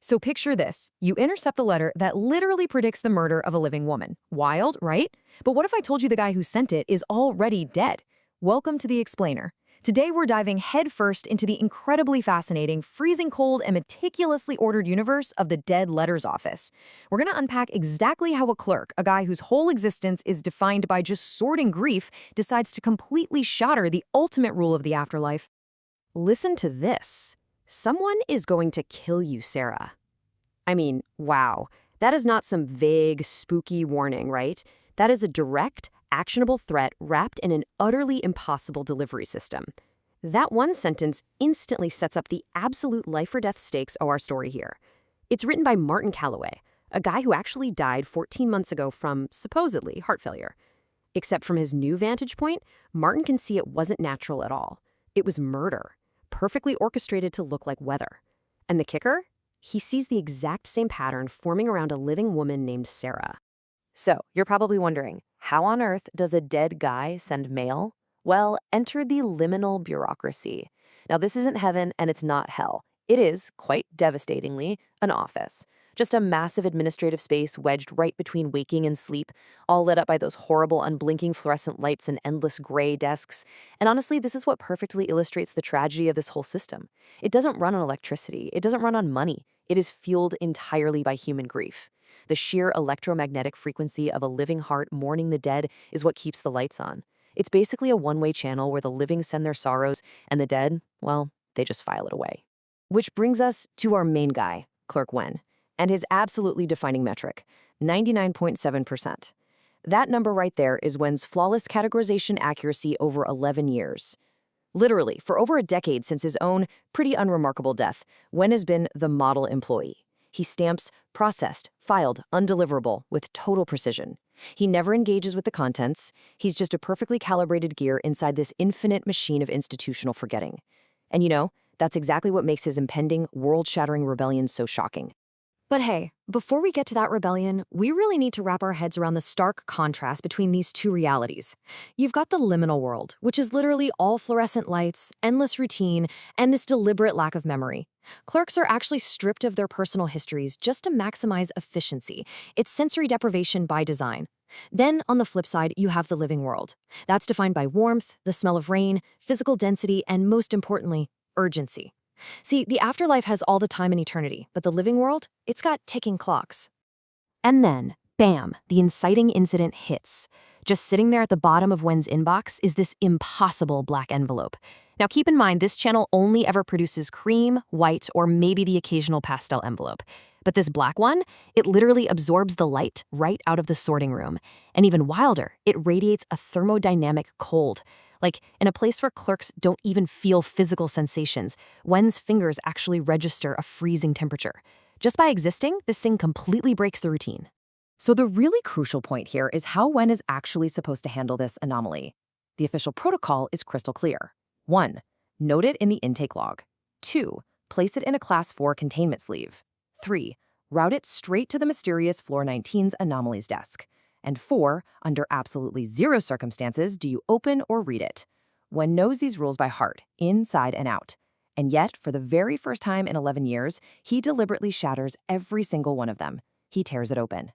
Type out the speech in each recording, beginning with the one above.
So picture this. You intercept the letter that literally predicts the murder of a living woman. Wild, right? But what if I told you the guy who sent it is already dead? Welcome to The Explainer. Today we're diving headfirst into the incredibly fascinating, freezing cold, and meticulously ordered universe of the Dead Letters Office. We're going to unpack exactly how a clerk, a guy whose whole existence is defined by just sorting grief, decides to completely shatter the ultimate rule of the afterlife. Listen to this. Someone is going to kill you, Sera. I mean, wow. That is not some vague, spooky warning, right? That is a direct, actionable threat wrapped in an utterly impossible delivery system. That one sentence instantly sets up the absolute life-or-death stakes of our story here. It's written by Martin Calloway, a guy who actually died 14 months ago from, supposedly, heart failure. Except from his new vantage point, Martin can see it wasn't natural at all. It was murder, perfectly orchestrated to look like weather. And the kicker? He sees the exact same pattern forming around a living woman named Sera. So, you're probably wondering, how on earth does a dead guy send mail? Well, enter the liminal bureaucracy. Now, this isn't heaven and it's not hell. It is, quite devastatingly, an office. Just a massive administrative space wedged right between waking and sleep, all lit up by those horrible, unblinking fluorescent lights and endless gray desks. And honestly, this is what perfectly illustrates the tragedy of this whole system. It doesn't run on electricity. It doesn't run on money. It is fueled entirely by human grief. The sheer electromagnetic frequency of a living heart mourning the dead is what keeps the lights on. It's basically a one-way channel where the living send their sorrows and the dead, well, they just file it away. Which brings us to our main guy, Clerk Wen, and his absolutely defining metric, 99.7%. That number right there is Wen's flawless categorization accuracy over 11 years. Literally, for over a decade since his own pretty unremarkable death, Wen has been the model employee. He stamps processed, filed, undeliverable with total precision. He never engages with the contents. He's just a perfectly calibrated gear inside this infinite machine of institutional forgetting. And you know, that's exactly what makes his impending, world-shattering rebellion so shocking. But hey, before we get to that rebellion, we really need to wrap our heads around the stark contrast between these two realities. You've got the liminal world, which is literally all fluorescent lights, endless routine, and this deliberate lack of memory. Clerks are actually stripped of their personal histories just to maximize efficiency. It's sensory deprivation by design. Then, on the flip side, you have the living world. That's defined by warmth, the smell of rain, physical density, and most importantly, urgency. See, the afterlife has all the time in eternity, but the living world, it's got ticking clocks. And then, bam, the inciting incident hits. Just sitting there at the bottom of Wen's inbox is this impossible black envelope. Now keep in mind, this channel only ever produces cream, white, or maybe the occasional pastel envelope. But this black one, it literally absorbs the light right out of the sorting room. And even wilder, it radiates a thermodynamic cold. Like, in a place where clerks don't even feel physical sensations, Wen's fingers actually register a freezing temperature. Just by existing, this thing completely breaks the routine. So the really crucial point here is how Wen is actually supposed to handle this anomaly. The official protocol is crystal clear. 1. Note it in the intake log. 2. Place it in a Class 4 containment sleeve. 3. Route it straight to the mysterious Floor 19's anomalies desk. And 4, under absolutely zero circumstances do you open or read it. Wen knows these rules by heart, inside and out. And yet, for the very first time in 11 years, he deliberately shatters every single one of them. He tears it open.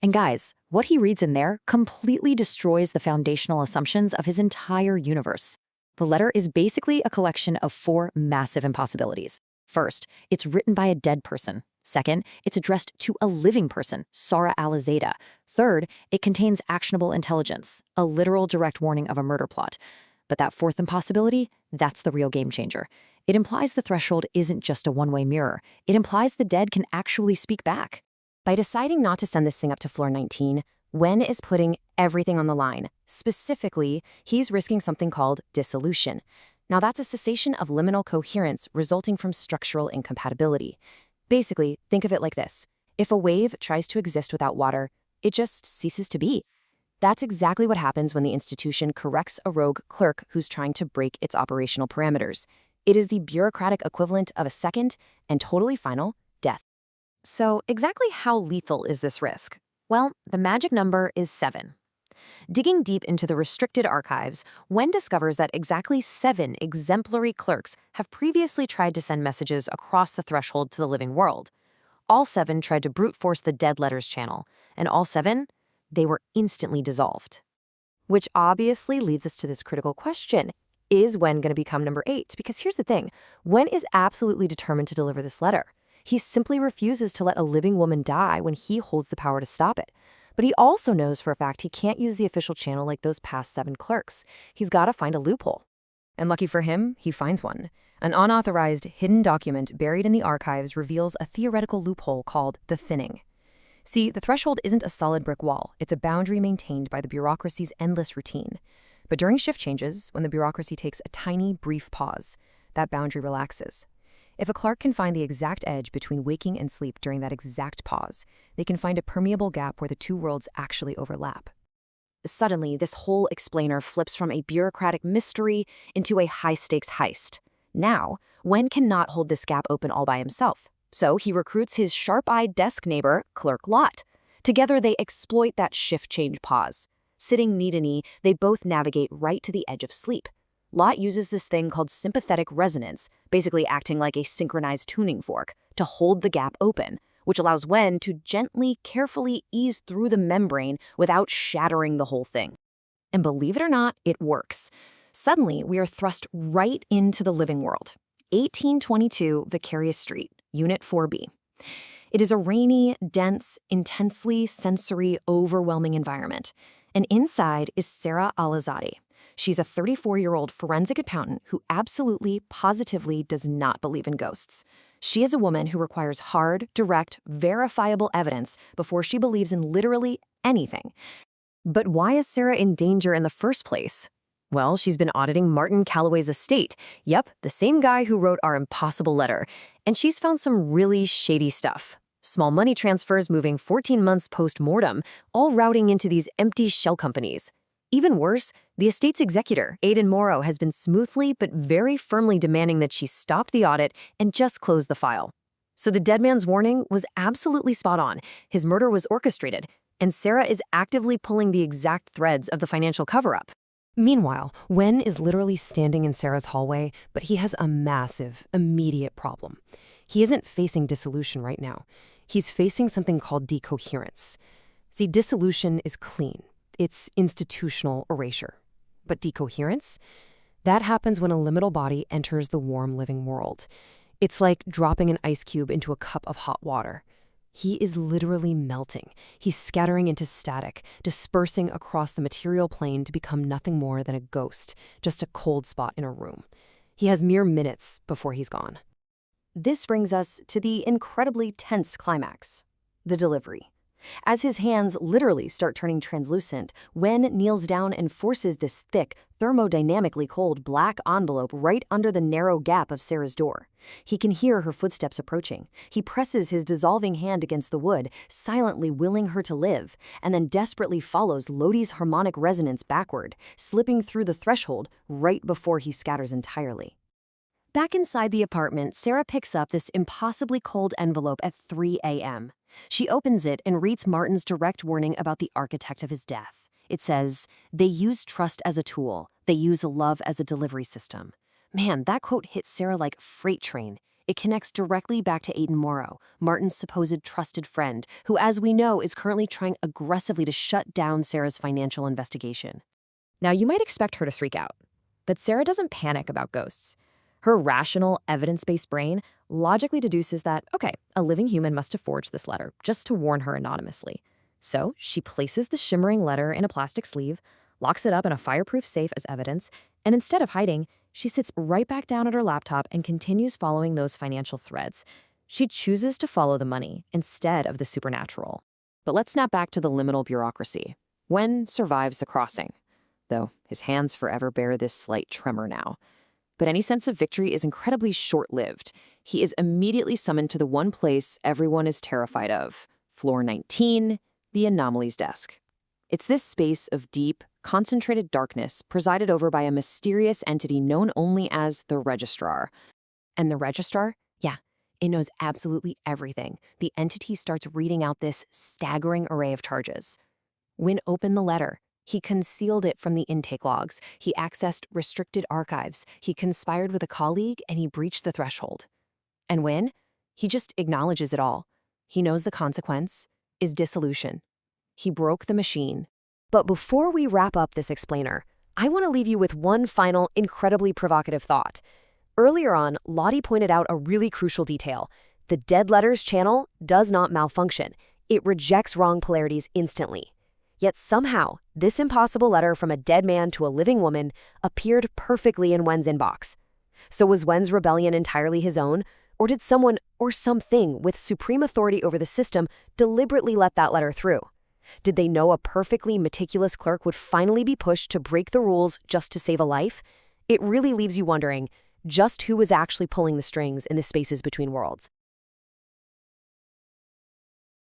And guys, what he reads in there completely destroys the foundational assumptions of his entire universe. The letter is basically a collection of 4 massive impossibilities. First, it's written by a dead person. Second, it's addressed to a living person, Sera Alizadeh. Third, it contains actionable intelligence, a literal direct warning of a murder plot. But that fourth impossibility, that's the real game changer. It implies the threshold isn't just a one-way mirror. It implies the dead can actually speak back. By deciding not to send this thing up to Floor 19, Wen is putting everything on the line. Specifically, he's risking something called dissolution. Now, that's a cessation of liminal coherence resulting from structural incompatibility. Basically, think of it like this. If a wave tries to exist without water, it just ceases to be. That's exactly what happens when the institution corrects a rogue clerk who's trying to break its operational parameters. It is the bureaucratic equivalent of a second and totally final death. So, exactly how lethal is this risk? Well, the magic number is 7. Digging deep into the restricted archives, Wen discovers that exactly 7 exemplary clerks have previously tried to send messages across the threshold to the living world. All 7 tried to brute force the dead letters channel, and all 7, they were instantly dissolved. Which obviously leads us to this critical question. Is Wen going to become number 8? Because here's the thing. Wen is absolutely determined to deliver this letter. He simply refuses to let a living woman die when he holds the power to stop it. But he also knows for a fact he can't use the official channel like those past 7 clerks. He's got to find a loophole. And lucky for him, he finds one. An unauthorized, hidden document buried in the archives reveals a theoretical loophole called the thinning. See, the threshold isn't a solid brick wall. It's a boundary maintained by the bureaucracy's endless routine. But during shift changes, when the bureaucracy takes a tiny, brief pause, that boundary relaxes. If a clerk can find the exact edge between waking and sleep during that exact pause, they can find a permeable gap where the two worlds actually overlap. Suddenly, this whole explainer flips from a bureaucratic mystery into a high-stakes heist. Now, Wen cannot hold this gap open all by himself, so he recruits his sharp-eyed desk neighbor, Clerk Lot. Together, they exploit that shift-change pause. Sitting knee to knee, they both navigate right to the edge of sleep. Lot uses this thing called sympathetic resonance, basically acting like a synchronized tuning fork, to hold the gap open, which allows Wen to gently, carefully ease through the membrane without shattering the whole thing. And believe it or not, it works. Suddenly, we are thrust right into the living world. 1822 Vicarious Street, Unit 4B. It is a rainy, dense, intensely sensory, overwhelming environment. And inside is Sera Alizadeh. She's a 34-year-old forensic accountant who absolutely, positively does not believe in ghosts. She is a woman who requires hard, direct, verifiable evidence before she believes in literally anything. But why is Sera in danger in the first place? Well, she's been auditing Martin Calloway's estate. Yep, the same guy who wrote our impossible letter. And she's found some really shady stuff. Small money transfers moving 14 months post-mortem, all routing into these empty shell companies. Even worse, the estate's executor, Aidan Morrow, has been smoothly but very firmly demanding that she stop the audit and just close the file. So the dead man's warning was absolutely spot on. His murder was orchestrated, and Sera is actively pulling the exact threads of the financial cover-up. Meanwhile, Wen is literally standing in Sera's hallway, but he has a massive, immediate problem. He isn't facing dissolution right now. He's facing something called decoherence. See, dissolution is clean. It's institutional erasure. But decoherence? That happens when a liminal body enters the warm living world. It's like dropping an ice cube into a cup of hot water. He is literally melting. He's scattering into static, dispersing across the material plane to become nothing more than a ghost, just a cold spot in a room. He has mere minutes before he's gone. This brings us to the incredibly tense climax, the delivery. As his hands literally start turning translucent, Wen kneels down and forces this thick, thermodynamically cold black envelope right under the narrow gap of Sera's door. He can hear her footsteps approaching. He presses his dissolving hand against the wood, silently willing her to live, and then desperately follows Lodi's harmonic resonance backward, slipping through the threshold right before he scatters entirely. Back inside the apartment, Sera picks up this impossibly cold envelope at 3 a.m. She opens it and reads Martin's direct warning about the architect of his death. It says, "They use trust as a tool. They use love as a delivery system." Man, that quote hits Sera like a freight train. It connects directly back to Aidan Morrow, Martin's supposed trusted friend, who, as we know, is currently trying aggressively to shut down Sera's financial investigation. Now, you might expect her to freak out, but Sera doesn't panic about ghosts. Her rational, evidence-based brain logically deduces that, okay, a living human must have forged this letter just to warn her anonymously. So she places the shimmering letter in a plastic sleeve, locks it up in a fireproof safe as evidence, and instead of hiding, she sits right back down at her laptop and continues following those financial threads. She chooses to follow the money instead of the supernatural. But let's snap back to the liminal bureaucracy. Wen survives the crossing, though his hands forever bear this slight tremor now. But any sense of victory is incredibly short-lived. He is immediately summoned to the one place everyone is terrified of, floor 19, the anomaly's desk. It's this space of deep, concentrated darkness presided over by a mysterious entity known only as the Registrar. And the Registrar? Yeah, it knows absolutely everything. The entity starts reading out this staggering array of charges. Wen opened the letter. He concealed it from the intake logs. He accessed restricted archives. He conspired with a colleague, and he breached the threshold. And Wen? He just acknowledges it all. He knows the consequence is dissolution. He broke the machine. But before we wrap up this explainer, I want to leave you with one final, incredibly provocative thought. Earlier on, Lottie pointed out a really crucial detail. The dead letters channel does not malfunction. It rejects wrong polarities instantly. Yet somehow, this impossible letter from a dead man to a living woman appeared perfectly in Wen's inbox. So was Wen's rebellion entirely his own? Or did someone or something with supreme authority over the system deliberately let that letter through? Did they know a perfectly meticulous clerk would finally be pushed to break the rules just to save a life? It really leaves you wondering just who was actually pulling the strings in the spaces between worlds.